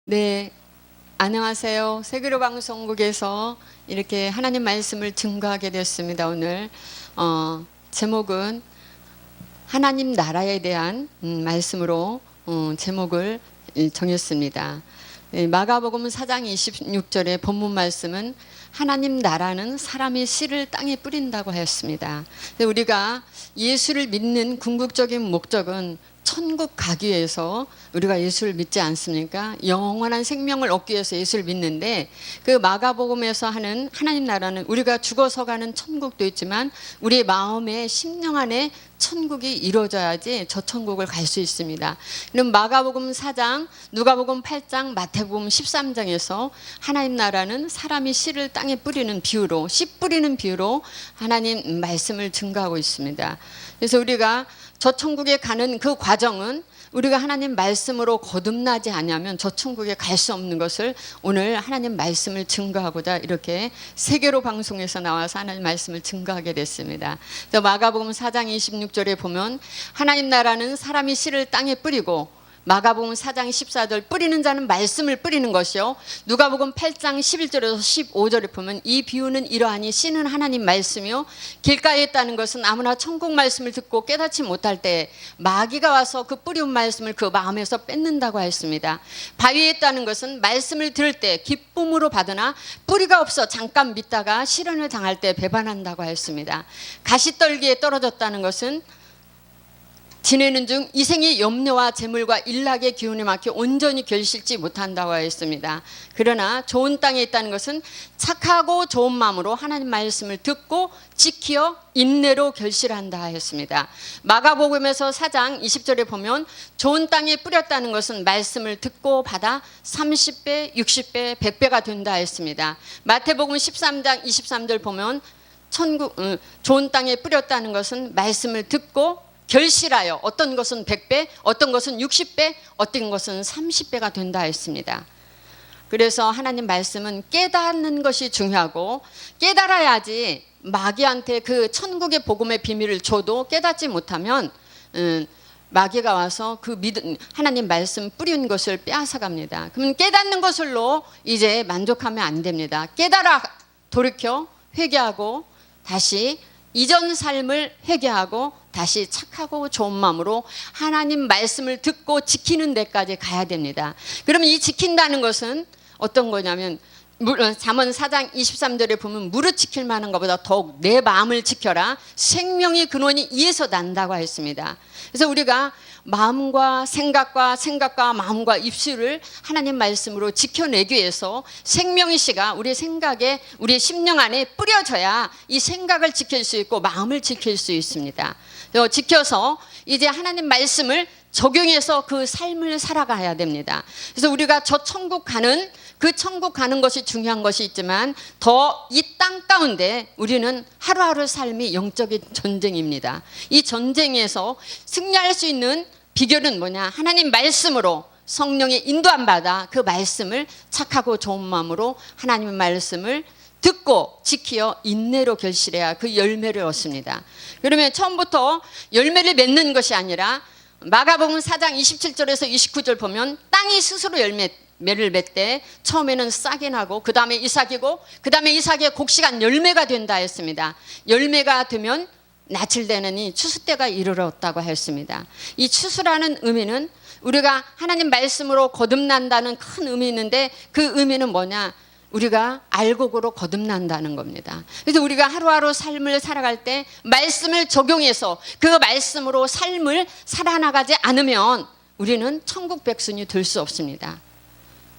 네, 안녕하세요. 세계로 방송국에서 이렇게 하나님 말씀을 증거하게 됐습니다. 오늘 제목은 하나님 나라에 대한 말씀으로 제목을 정했습니다. 마가복음 4장 26절의 본문 말씀은 하나님 나라는 사람이 씨를 땅에 뿌린다고 하였습니다. 우리가 예수를 믿는 궁극적인 목적은 천국 가기 위해서 우리가 예수를 믿지 않습니까? 영원한 생명을 얻기 위해서 예수를 믿는데, 그 마가복음에서 하는 하나님 나라는 우리가 죽어서 가는 천국도 있지만 우리의 마음의 심령 안에 천국이 이루어져야지 저 천국을 갈 수 있습니다. 그럼 마가복음 4장, 누가복음 8장, 마태복음 13장에서 하나님 나라는 사람이 씨를 땅에 뿌리는 비유로, 씨 뿌리는 비유로 하나님 말씀을 증거하고 있습니다. 그래서 우리가 저 천국에 가는 그 과정은 우리가 하나님 말씀으로 거듭나지 않으면 저 천국에 갈 수 없는 것을 오늘 하나님 말씀을 증거하고자 이렇게 세계로 방송에서 나와서 하나님 말씀을 증거하게 됐습니다. 그래서 마가복음 4장 26절에 보면 하나님 나라는 사람이 씨를 땅에 뿌리고, 마가복음 4장 14절 뿌리는 자는 말씀을 뿌리는 것이요, 누가복음 8장 11절에서 15절에 보면 이 비유는 이러하니 씨는 하나님 말씀이요, 길가에 있다는 것은 아무나 천국 말씀을 듣고 깨닫지 못할 때 마귀가 와서 그 뿌리운 말씀을 그 마음에서 뺏는다고 했습니다. 바위에 있다는 것은 말씀을 들을 때 기쁨으로 받으나 뿌리가 없어 잠깐 믿다가 시련을 당할 때 배반한다고 했습니다. 가시떨기에 떨어졌다는 것은 지내는 중 이생의 염려와 재물과 일락의 기운에 막혀 온전히 결실지 못한다고 하였습니다. 그러나 좋은 땅에 있다는 것은 착하고 좋은 마음으로 하나님 말씀을 듣고 지키어 인내로 결실한다 하였습니다. 마가복음에서 4장 20절에 보면 좋은 땅에 뿌렸다는 것은 말씀을 듣고 받아 30배, 60배, 100배가 된다 했습니다. 마태복음 13장 23절 보면 좋은 땅에 뿌렸다는 것은 말씀을 듣고 결실하여 어떤 것은 100배, 어떤 것은 60배, 어떤 것은 30배가 된다 했습니다. 그래서 하나님 말씀은 깨닫는 것이 중요하고, 깨달아야지 마귀한테 그 천국의 복음의 비밀을 줘도 깨닫지 못하면 마귀가 와서 그 하나님 말씀 뿌린 것을 빼앗아갑니다. 그럼 깨닫는 것으로 이제 만족하면 안 됩니다. 깨달아 돌이켜 회개하고 다시 이전 삶을 회개하고 다시 착하고 좋은 마음으로 하나님 말씀을 듣고 지키는 데까지 가야 됩니다. 그러면 이 지킨다는 것은 어떤 거냐면, 잠언 4장 23절에 보면 무릇 지킬 만한 것보다 더욱 내 마음을 지켜라, 생명의 근원이 이에서 난다고 했습니다. 그래서 우리가 마음과 생각과 마음과 입술을 하나님 말씀으로 지켜내기 위해서 생명의 씨가 우리 생각에, 우리 심령 안에 뿌려져야 이 생각을 지킬 수 있고 마음을 지킬 수 있습니다. 지켜서 이제 하나님 말씀을 적용해서 그 삶을 살아가야 됩니다. 그래서 우리가 저 천국 가는, 그 천국 가는 것이 중요한 것이 있지만 더 이 땅 가운데 우리는 하루하루 삶이 영적인 전쟁입니다. 이 전쟁에서 승리할 수 있는 비결은 뭐냐? 하나님 말씀으로 성령의 인도함 받아 그 말씀을 착하고 좋은 마음으로 하나님의 말씀을 듣고 지키어 인내로 결실해야 그 열매를 얻습니다. 그러면 처음부터 열매를 맺는 것이 아니라 마가복음 4장 27절에서 29절 보면 땅이 스스로 열매를 맺되 처음에는 싹이 나고 그 다음에 이삭이고 그 다음에 이삭의 곡식한 열매가 된다 했습니다. 열매가 되면 낯을 대느니 추수 때가 이르렀다고 했습니다. 이 추수라는 의미는 우리가 하나님 말씀으로 거듭난다는 큰 의미 있는데, 그 의미는 뭐냐? 우리가 알곡으로 거듭난다는 겁니다. 그래서 우리가 하루하루 삶을 살아갈 때 말씀을 적용해서 그 말씀으로 삶을 살아나가지 않으면 우리는 천국 백성이 될 수 없습니다.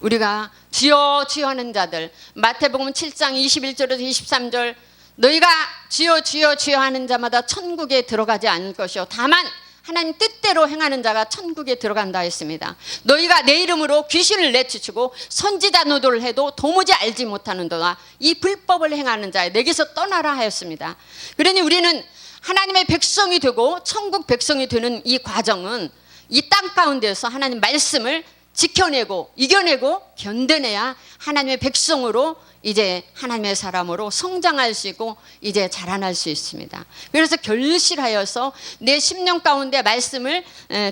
우리가 주여 주여 하는 자들, 마태복음 7장 21절에서 23절, 너희가 주여 주여 주여 하는 자마다 천국에 들어가지 않을 것이요 다만 하나님 뜻대로 행하는 자가 천국에 들어간다 했습니다. 너희가 내 이름으로 귀신을 내쫓고 선지자 노도를 해도 도무지 알지 못하는 너가 이 불법을 행하는 자에 내게서 떠나라 하였습니다. 그러니 우리는 하나님의 백성이 되고 천국 백성이 되는 이 과정은 이 땅 가운데서 하나님 말씀을 지켜내고 이겨내고 견뎌내야 하나님의 백성으로 이제 하나님의 사람으로 성장할 수 있고 이제 자라날 수 있습니다. 그래서 결실하여서 내 심령 가운데 말씀을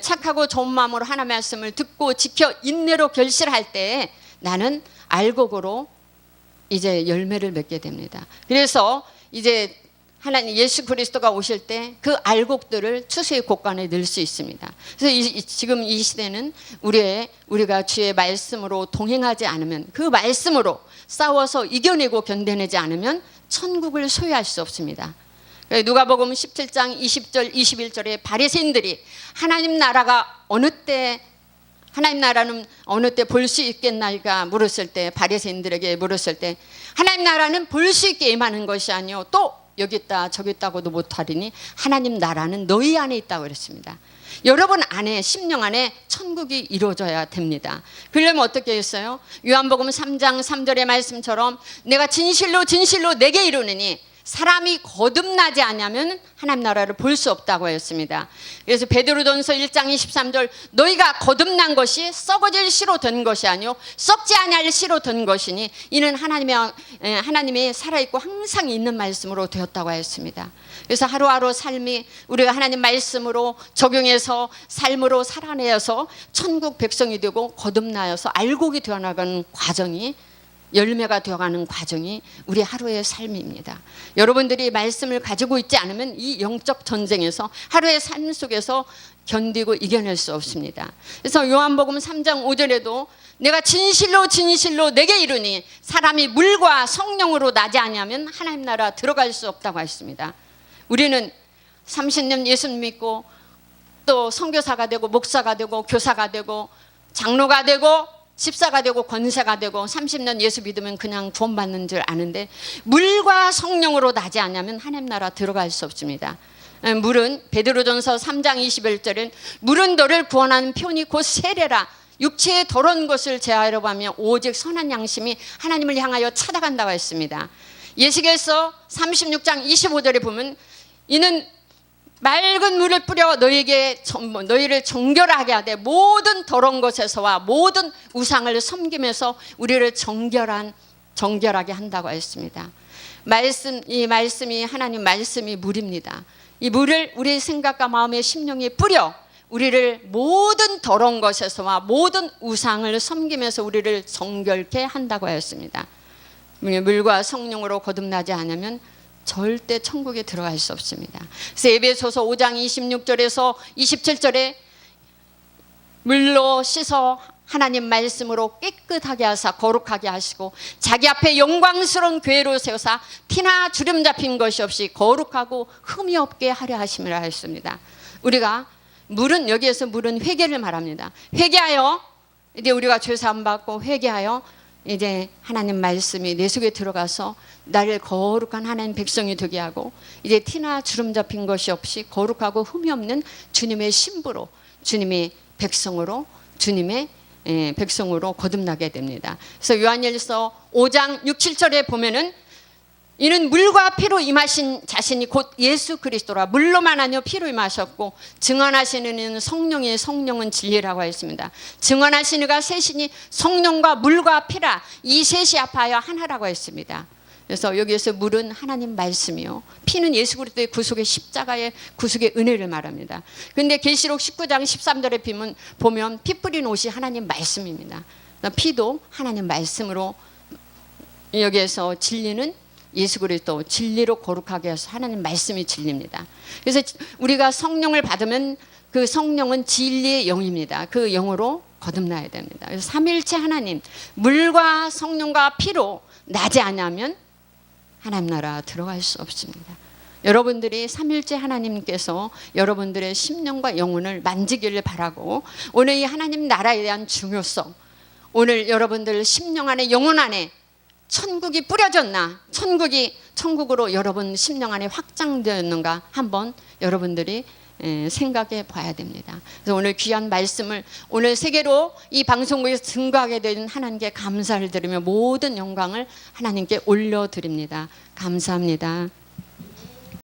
착하고 좋은 마음으로 하나님의 말씀을 듣고 지켜 인내로 결실할 때 나는 알곡으로 이제 열매를 맺게 됩니다. 그래서 이제 하나님 예수 그리스도가 오실 때 그 알곡들을 추수의 곳간에 넣을 수 있습니다. 그래서 지금 이 시대는 우리가 주의 말씀으로 동행하지 않으면, 그 말씀으로 싸워서 이겨내고 견뎌내지 않으면 천국을 소유할 수 없습니다. 누가복음 17장 20절 21절에 바리새인들이 하나님 나라는 어느 때 볼 수 있겠나이까 물었을 때, 바리새인들에게 물었을 때 하나님 나라는 볼 수 있게 임하는 것이 아니요 또 여기 있다 저기 있다고도 못하리니 하나님 나라는 너희 안에 있다고 그랬습니다. 여러분 안에, 심령 안에 천국이 이루어져야 됩니다. 그러려면 어떻게 했어요? 요한복음 3장 3절의 말씀처럼 내가 진실로 진실로 내게 이르노니 사람이 거듭나지 않으면 하나님 나라를 볼 수 없다고 했습니다. 그래서 베드로전서 1장 23절 너희가 거듭난 것이 썩어질 씨로 된 것이 아니요 썩지 아니할 씨로 된 것이니 이는 하나님의 살아있고 항상 있는 말씀으로 되었다고 했습니다. 그래서 하루하루 삶이 우리가 하나님 말씀으로 적용해서 삶으로 살아내어서 천국 백성이 되고 거듭나여서 알곡이 되어나가는 과정이, 열매가 되어가는 과정이 우리 하루의 삶입니다. 여러분들이 말씀을 가지고 있지 않으면 이 영적 전쟁에서 하루의 삶 속에서 견디고 이겨낼 수 없습니다. 그래서 요한복음 3장 5절에도 내가 진실로 진실로 내게 이르니 사람이 물과 성령으로 나지 아니하면 하나님 나라 들어갈 수 없다고 했습니다. 우리는 30년 예수님 믿고 또 선교사가 되고 목사가 되고 교사가 되고 장로가 되고 집사가 되고 권세가 되고 30년 예수 믿으면 그냥 구원받는 줄 아는데 물과 성령으로 나지 않으면 하나님 나라 들어갈 수 없습니다. 물은 베드로전서 3장 21절은 물은 너를 구원하는 표현이 곧 세례라. 육체의 더러운 것을 제하려고 하면 오직 선한 양심이 하나님을 향하여 찾아간다고 했습니다. 예시계서 36장 25절에 보면 이는 맑은 물을 뿌려 너희를 정결하게 하되 모든 더러운 것에서와 모든 우상을 섬기면서 우리를 정결하게 한다고 했습니다. 이 말씀이 하나님 말씀이 물입니다. 이 물을 우리의 생각과 마음의 심령에 뿌려 우리를 모든 더러운 것에서와 모든 우상을 섬기면서 우리를 정결케 한다고 하였습니다. 물과 성령으로 거듭나지 않으면 절대 천국에 들어갈 수 없습니다. 그래서 에베소서 5장 26절에서 27절에 물로 씻어 하나님 말씀으로 깨끗하게 하사 거룩하게 하시고 자기 앞에 영광스러운 교회로 세우사 티나 주름 잡힌 것이 없이 거룩하고 흠이 없게 하려 하심이라 했습니다. 우리가 여기에서 물은 회개를 말합니다. 회개하여 이제 우리가 죄 사함 받고 회개하여 이제 하나님 말씀이 내 속에 들어가서 나를 거룩한 하나님 백성이 되게 하고 이제 티나 주름 잡힌 것이 없이 거룩하고 흠이 없는 주님의 신부로, 주님의 백성으로 거듭나게 됩니다. 그래서 요한일서 5장 6, 7절에 보면은 이는 물과 피로 임하신 자신이 곧 예수 그리스도라. 물로만 아니요 피로 임하셨고 증언하시는 이는 성령은 진리라고 했습니다. 증언하시는 이가 셋이니 성령과 물과 피라. 이 셋이 합하여 하나라고 했습니다. 그래서 여기에서 물은 하나님 말씀이요, 피는 예수 그리스도의 구속의 십자가의 구속의 은혜를 말합니다. 그런데 계시록 19장 13절에 보면 피 뿌린 옷이 하나님 말씀입니다. 피도 하나님 말씀으로, 여기에서 진리는 예수 그리스도 진리로 거룩하게 해서 하나님 말씀이 진리입니다. 그래서 우리가 성령을 받으면 그 성령은 진리의 영입니다. 그 영으로 거듭나야 됩니다. 그래서 삼위일체 하나님, 물과 성령과 피로 나지 않으면 하나님 나라 들어갈 수 없습니다. 여러분들이 삼위일체 하나님께서 여러분들의 심령과 영혼을 만지기를 바라고, 오늘 이 하나님 나라에 대한 중요성, 오늘 여러분들 심령 안에 영혼 안에 천국이 뿌려졌나, 천국으로 여러분 심령 안에 확장되었는가 한번 여러분들이 생각해 봐야 됩니다. 그래서 오늘 귀한 말씀을 오늘 세계로 이 방송국에서 증거하게 된 하나님께 감사를 드리며 모든 영광을 하나님께 올려드립니다. 감사합니다.